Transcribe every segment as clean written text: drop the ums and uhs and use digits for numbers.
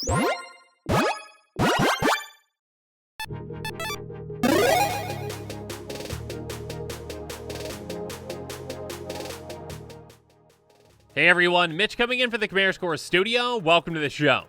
Hey everyone, Mitch coming in for the Commander Score Studio. Welcome to the show.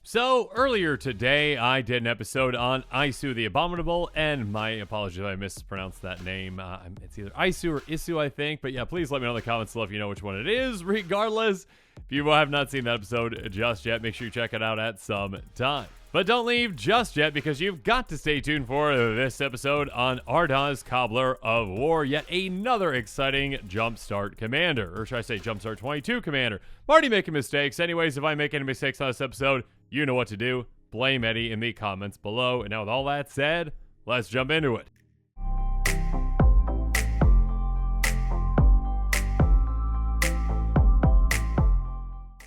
So, earlier today, I did an episode on Isu the Abominable, and my apologies if I mispronounced that name. It's either Isu or Isu, I think, but yeah, please let me know in the comments below if you know which one it is. Regardless, if you have not seen that episode just yet, make sure you check it out at some time. But don't leave just yet, because you've got to stay tuned for this episode on Ardoz, Cobbler of War, yet another exciting Jumpstart commander, or should I say Jumpstart 22 commander. I'm already making mistakes. Anyways, if I make any mistakes on this episode, you know what to do. Blame Eddie in the comments below. And now with all that said, let's jump into it.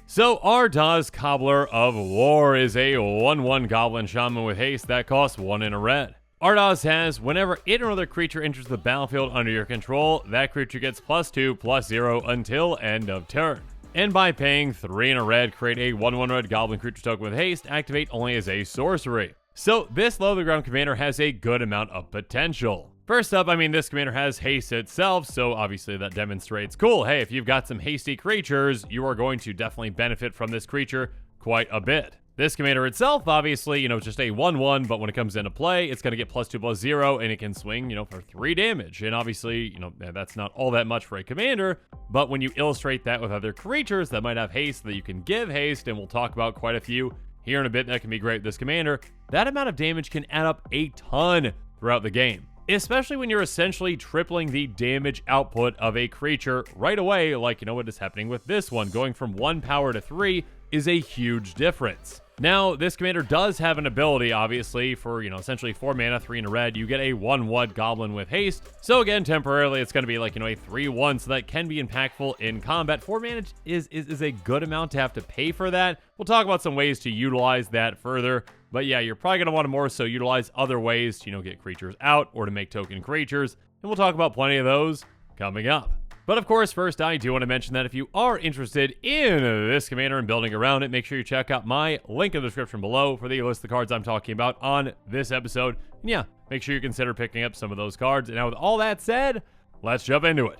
So, Ardoz, Cobbler of War is a 1/1 Goblin Shaman with haste that costs 1 in a red. Ardoz has, whenever it or another creature enters the battlefield under your control, that creature gets +2/+0 until end of turn. And by paying 3 in a red, create a 1/1 red Goblin creature token with haste, activate only as a sorcery. So, this low-to-the-ground commander has a good amount of potential. First up, this commander has haste itself, so obviously that demonstrates, cool, hey, if you've got some hasty creatures, you are going to definitely benefit from this creature quite a bit. This commander itself, obviously, it's just a 1/1, but when it comes into play, it's going to get +2/+0, and it can swing, for 3 damage. And obviously, that's not all that much for a commander, but when you illustrate that with other creatures that might have haste, that you can give haste, and we'll talk about quite a few here in a bit that can be great with this commander, that amount of damage can add up a ton throughout the game. Especially when you're essentially tripling the damage output of a creature right away, like, what is happening with this one. Going from 1 power to 3 is a huge difference. Now, this commander does have an ability, obviously, for, essentially 4 mana, 3 in a red. You get a 1/1 Goblin with haste. So again, temporarily, it's going to be like, a 3/1, so that can be impactful in combat. 4 mana is a good amount to have to pay for that. We'll talk about some ways to utilize that further. But yeah, you're probably going to want to more so utilize other ways to, get creatures out or to make token creatures. And we'll talk about plenty of those coming up. But of course, first, I do want to mention that if you are interested in this commander and building around it, make sure you check out my link in the description below for the list of cards I'm talking about on this episode. And yeah, make sure you consider picking up some of those cards. And now with all that said, let's jump into it.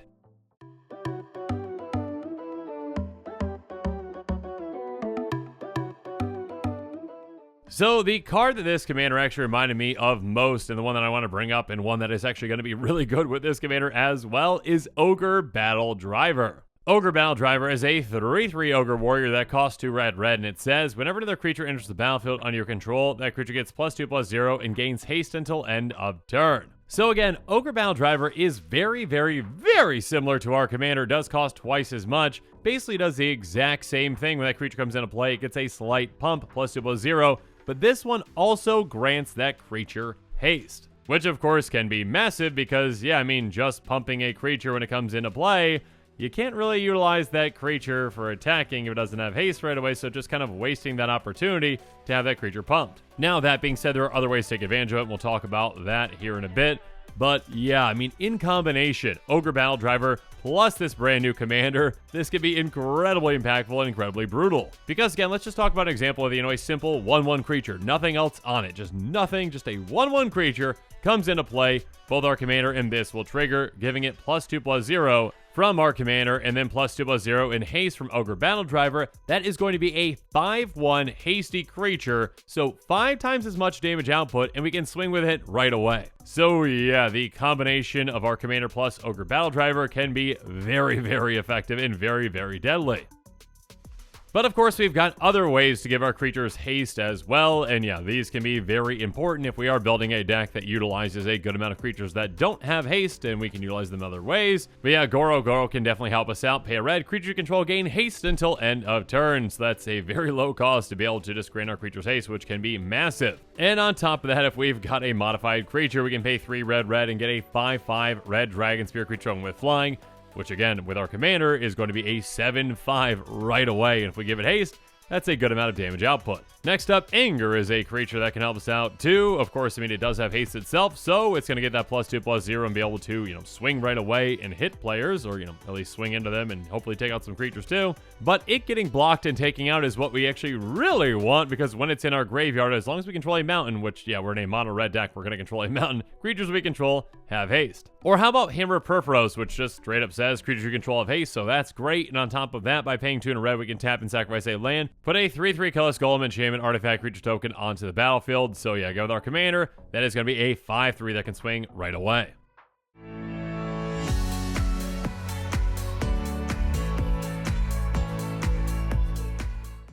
So the card that this commander actually reminded me of most, and the one that I want to bring up, and one that is actually going to be really good with this commander as well, is Ogre Battle Driver. Ogre Battle Driver is a 3/3 Ogre Warrior that costs 2 red, and it says, whenever another creature enters the battlefield under your control, that creature gets +2/+0 and gains haste until end of turn. So again, Ogre Battle Driver is very, very, very similar to our commander. It does cost twice as much. Basically does the exact same thing. When that creature comes into play, it gets a slight pump, +2/+0. But this one also grants that creature haste, which of course can be massive because, yeah, just pumping a creature when it comes into play, you can't really utilize that creature for attacking if it doesn't have haste right away, so just kind of wasting that opportunity to have that creature pumped. Now, that being said, there are other ways to take advantage of it, and we'll talk about that here in a bit. But yeah, in combination, Ogre Battle Driver plus this brand new commander, this could be incredibly impactful and incredibly brutal. Because again, let's just talk about an example of a simple 1/1 creature, nothing else on it, just nothing, just a 1/1 creature comes into play. Both our commander and this will trigger, giving it +2/+0 from our commander, and then +2/+0 in haste from Ogre Battle Driver. That is going to be a 5/1 hasty creature, so 5 times as much damage output, and we can swing with it right away. So yeah, the combination of our commander plus Ogre Battle Driver can be very, very effective and very, very deadly. But of course, we've got other ways to give our creatures haste as well, and yeah, these can be very important if we are building a deck that utilizes a good amount of creatures that don't have haste, and we can utilize them other ways. But yeah, Goro can definitely help us out. Pay a red, creature control gain haste until end of turn, so that's a very low cost to be able to just grant our creatures haste, which can be massive. And on top of that, if we've got a modified creature, we can pay 3 red and get a 5/5 red Dragon Spear creature with flying, which again, with our commander, is going to be a 7/5 right away. And if we give it haste, That's a good amount of damage output. Next up, Anger is a creature that can help us out too. Of course, I mean, it does have haste itself, so it's going to get that +2/+0 and be able to, swing right away and hit players, or, at least swing into them and hopefully take out some creatures too. But it getting blocked and taking out is what we actually really want, because when it's in our graveyard, as long as we control a mountain, which, yeah, we're in a mono red deck, we're going to control a mountain, creatures we control have haste. Or how about Hammer Perforos, which just straight up says creatures you control have haste, so that's great. And on top of that, by paying 2 in a red, we can tap and sacrifice a land, put a 3/3 colorless Golem enchantment artifact creature token onto the battlefield. So yeah, go with our commander. That is going to be a 5/3 that can swing right away.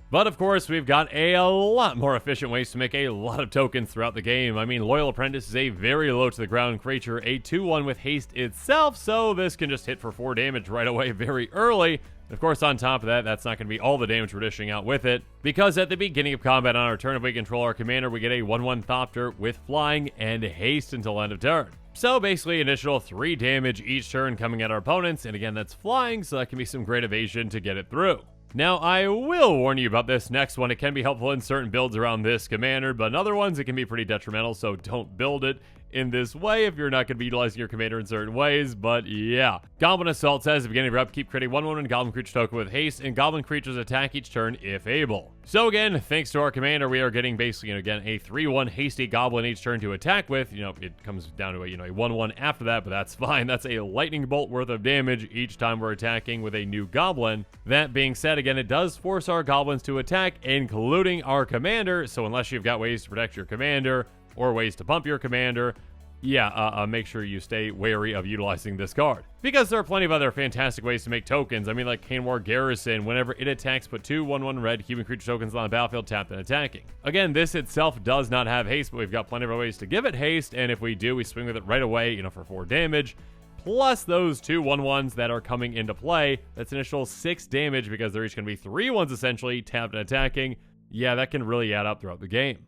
But of course, we've got a lot more efficient ways to make a lot of tokens throughout the game. I mean, Loyal Apprentice is a very low to the ground creature, a 2/1 with haste itself, so this can just hit for 4 damage right away very early. Of course, on top of that, that's not going to be all the damage we're dishing out with it, because at the beginning of combat on our turn, if we control our commander, we get a 1/1 Thopter with flying and haste until end of turn. So basically, initial 3 damage each turn coming at our opponents, and again, that's flying, so that can be some great evasion to get it through. Now, I will warn you about this next one. It can be helpful in certain builds around this commander, but in other ones, it can be pretty detrimental, so don't build it in this way if you're not going to be utilizing your commander in certain ways. But yeah, Goblin Assault says at the beginning of your upkeep, create a 1/1 goblin creature token with haste, and goblin creatures attack each turn if able. So again, thanks to our commander, we are getting basically, again, a 3/1 hasty goblin each turn to attack with. It comes down to a 1/1 after that, but that's fine. That's a lightning bolt worth of damage each time we're attacking with a new goblin. That being said, again, it does force our goblins to attack, including our commander. So unless you've got ways to protect your commander or ways to pump your commander, make sure you stay wary of utilizing this card, because there are plenty of other fantastic ways to make tokens. I mean, like Canewar Garrison, whenever it attacks, put 2 1/1 red human creature tokens on the battlefield, tapped and attacking. Again, this itself does not have haste, but we've got plenty of other ways to give it haste, and if we do, we swing with it right away, for 4 damage, plus those 2 1/1s that are coming into play. That's initial 6 damage, because they're each going to be 3/1s essentially, tapped and attacking. Yeah, that can really add up throughout the game.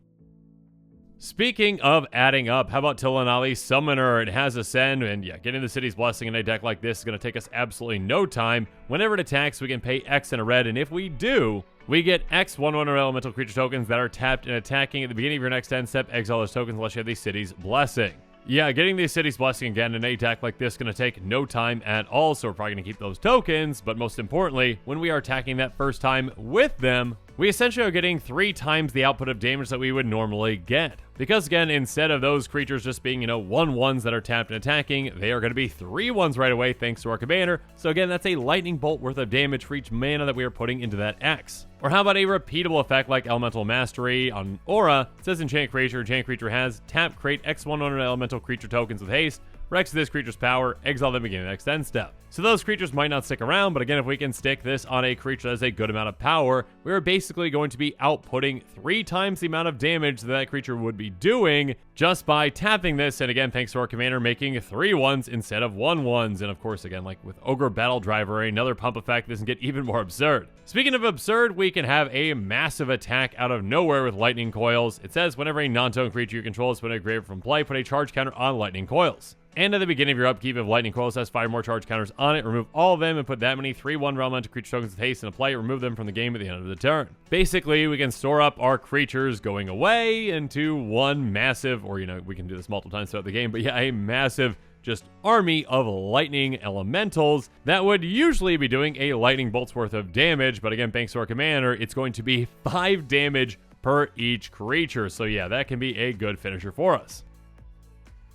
Speaking of adding up, how about Tilanali Summoner? It has Ascend, and yeah, getting the City's Blessing in a deck like this is going to take us absolutely no time. Whenever it attacks, we can pay X in a red, and if we do, we get X 1/1 elemental creature tokens that are tapped and attacking. At the beginning of your next end step, exile those tokens unless you have the City's Blessing. Yeah, getting the City's Blessing again in a deck like this is going to take no time at all, so we're probably going to keep those tokens, but most importantly, when we are attacking that first time with them, we essentially are getting 3 times the output of damage that we would normally get. Because again, instead of those creatures just being, 1/1s that are tapped and attacking, they are going to be 3/1s right away thanks to our commander. So again, that's a lightning bolt worth of damage for each mana that we are putting into that X. Or how about a repeatable effect like Elemental Mastery on Aura? It says enchant creature has tap, create X 1/1 elemental creature tokens with haste, Rex this creature's power, exile them beginning of the next end step. So those creatures might not stick around, but again, if we can stick this on a creature that has a good amount of power, we're basically going to be outputting 3 times the amount of damage that creature would be doing just by tapping this, and again, thanks to our commander making 3/1s instead of 1/1s. And of course, again, like with Ogre Battle Driver, another pump effect, this can get even more absurd. Speaking of absurd, we can have a massive attack out of nowhere with Lightning Coils. It says whenever a non-token creature you control is put in a graveyard from play, put a charge counter on Lightning Coils. And at the beginning of your upkeep, if Lightning Coils has 5 more charge counters on it, remove all of them and put that many 3/1 elemental creature tokens with haste into play, remove them from the game at the end of the turn. Basically, we can store up our creatures going away into one massive, or we can do this multiple times throughout the game, but yeah, a massive just army of lightning elementals that would usually be doing a lightning bolt's worth of damage, but again, thanks to our commander, it's going to be 5 damage per each creature. So yeah, that can be a good finisher for us.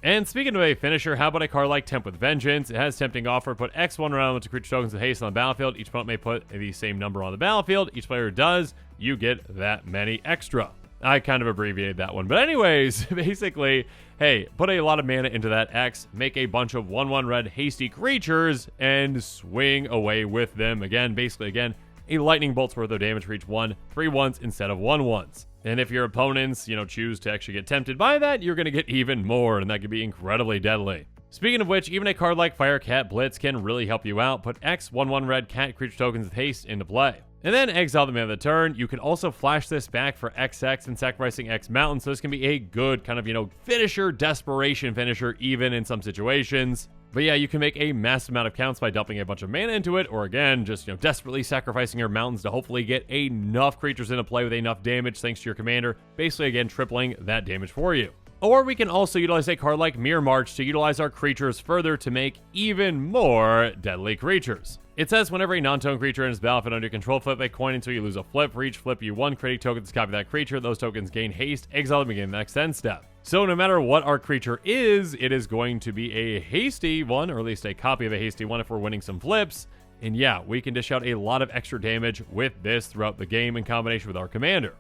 And speaking of a finisher, how about a card like Tempt with Vengeance? It has Tempting Offer, put X1 around to creature tokens with haste on the battlefield. Each opponent may put the same number on the battlefield. Each player does, you get that many extra. I kind of abbreviated that one. But anyways, basically, hey, put a lot of mana into that X, make a bunch of 1/1 red hasty creatures, and swing away with them. Again, a lightning bolt's worth of damage for each one, 3/1s instead of 1/1s. And if your opponents, choose to actually get tempted by that, you're going to get even more, and that could be incredibly deadly. Speaking of which, even a card like Firecat Blitz can really help you out. Put X 1/1 red cat creature tokens with haste into play. And then exile them at the turn. You can also flash this back for XX and sacrificing X mountain, so this can be a good kind of, finisher, desperation finisher, even in some situations. But yeah, you can make a massive amount of counts by dumping a bunch of mana into it, or again, just, desperately sacrificing your mountains to hopefully get enough creatures into play with enough damage thanks to your commander, basically again tripling that damage for you. Or we can also utilize a card like Mirror March to utilize our creatures further to make even more deadly creatures. It says whenever a non-token creature enters the battlefield under your control, flip a coin until you lose a flip. For each flip, you create tokens to copy that creature. Those tokens gain haste, exile them, begin the next end step. So no matter what our creature is, it is going to be a hasty one, or at least a copy of a hasty one if we're winning some flips. And yeah, we can dish out a lot of extra damage with this throughout the game in combination with our commander.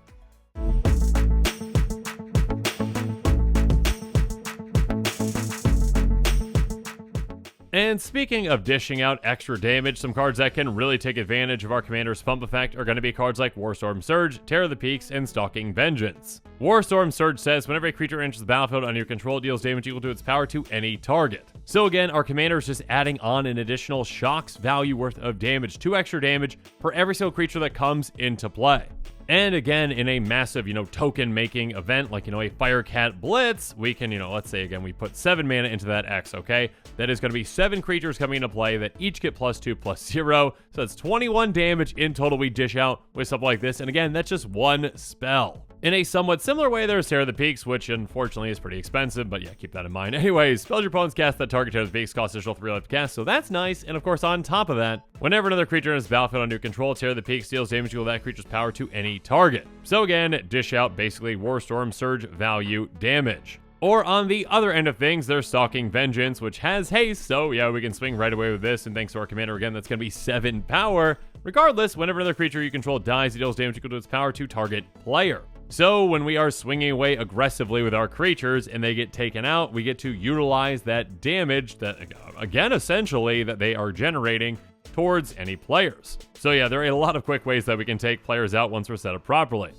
And speaking of dishing out extra damage, some cards that can really take advantage of our commander's pump effect are going to be cards like Warstorm Surge, Terror of the Peaks, and Stalking Vengeance. Warstorm Surge says whenever a creature enters the battlefield under your control, it deals damage equal to its power to any target. So again, our commander is just adding on an additional shocks value worth of damage, 2 extra damage for every single creature that comes into play. And again, in a massive, token-making event like, a Firecat Blitz, we can, let's say, again, we put 7 mana into that X, okay? That is going to be 7 creatures coming into play that each get +2/+0. So that's 21 damage in total we dish out with something like this. And again, that's just one spell. In a somewhat similar way, there's Terror of the Peaks, which unfortunately is pretty expensive, but yeah, keep that in mind. Anyways, spells your opponents cast that target Terror of the Peaks cost additional 3 life to cast, so that's nice. And of course, on top of that, whenever another creature enters the battlefield under your control, Terror of the Peaks deals damage equal to that creature's power to any target. So again, dish out basically Warstorm Surge value damage. Or on the other end of things, there's Stalking Vengeance, which has haste, so yeah, we can swing right away with this, and thanks to our commander, again, that's going to be 7 power. Regardless, whenever another creature you control dies, it deals damage equal to its power to target player. So when we are swinging away aggressively with our creatures and they get taken out, we get to utilize that damage that, again, essentially, that they are generating towards any players. So yeah, there are a lot of quick ways that we can take players out once we're set up properly.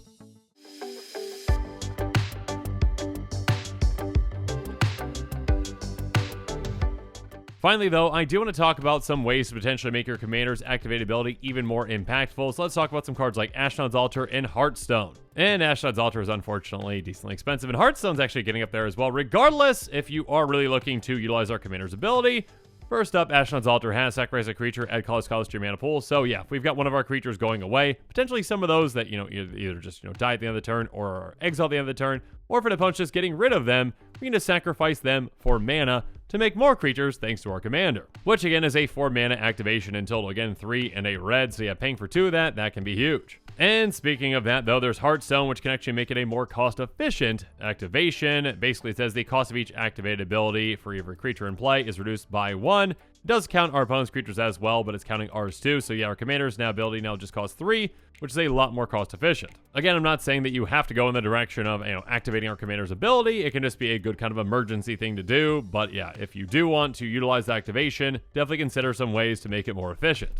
Finally, though, I do want to talk about some ways to potentially make your commander's activated ability even more impactful. So let's talk about some cards like Ashnod's Altar and Hearthstone. And Ashnod's Altar is unfortunately decently expensive, and Hearthstone's actually getting up there as well. Regardless, if you are really looking to utilize our commander's ability, first up, Ashnod's Altar has sacrifice a creature, add colors to your mana pool. So yeah, if we've got one of our creatures going away, potentially some of those that, either just, die at the end of the turn or exile at the end of the turn, or if an opponent's just getting rid of them, we can just sacrifice them for mana to make more creatures thanks to our commander, which again is a 4 mana activation in total. Again, 3 and a red, so yeah, paying for 2 of that can be huge. And speaking of that, though, there's Hearthstone, which can actually make it a more cost-efficient activation. Basically, it says the cost of each activated ability for every creature in play is reduced by 1. It does count our opponent's creatures as well, but it's counting ours too. So yeah, our commander's ability now just costs 3, which is a lot more cost-efficient. Again, I'm not saying that you have to go in the direction of, activating our commander's ability. It can just be a good kind of emergency thing to do. But yeah, if you do want to utilize the activation, definitely consider some ways to make it more efficient.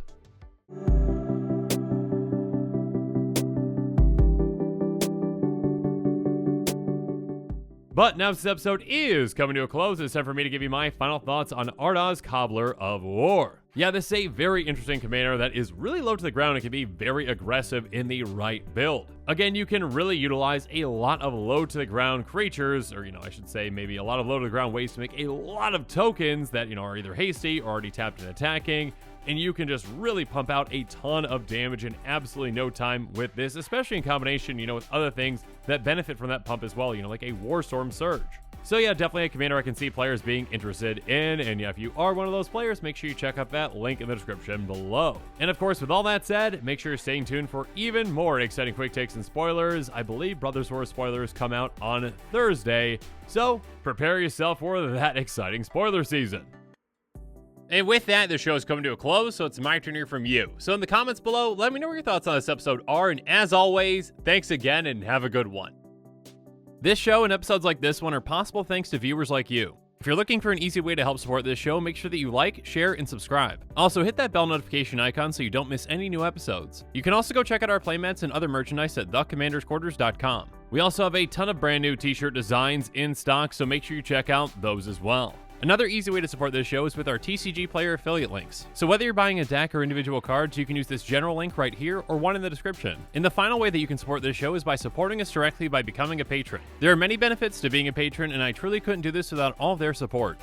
But now this episode is coming to a close, it's time for me to give you my final thoughts on Ardoz, Cobbler of War. Yeah, this is a very interesting commander that is really low to the ground and can be very aggressive in the right build. Again, you can really utilize a lot of low to the ground creatures, or I should say maybe a lot of low to the ground ways to make a lot of tokens that, are either hasty or already tapped and attacking. And you can just really pump out a ton of damage in absolutely no time with this, especially in combination, with other things that benefit from that pump as well, like a Warstorm Surge. So yeah, definitely a commander I can see players being interested in, and yeah, if you are one of those players, make sure you check out that link in the description below. And of course, with all that said, make sure you're staying tuned for even more exciting quick takes and spoilers. I believe Brothers War spoilers come out on Thursday, so prepare yourself for that exciting spoiler season. And with that, the show is coming to a close, so it's my turn to hear from you. So in the comments below, let me know what your thoughts on this episode are, and as always, thanks again and have a good one. This show and episodes like this one are possible thanks to viewers like you. If you're looking for an easy way to help support this show, make sure that you like, share, and subscribe. Also, hit that bell notification icon so you don't miss any new episodes. You can also go check out our playmats and other merchandise at thecommandersquarters.com. We also have a ton of brand new t-shirt designs in stock, so make sure you check out those as well. Another easy way to support this show is with our TCG player affiliate links. So whether you're buying a deck or individual cards, you can use this general link right here or one in the description. And the final way that you can support this show is by supporting us directly by becoming a patron. There are many benefits to being a patron, and I truly couldn't do this without all of their support.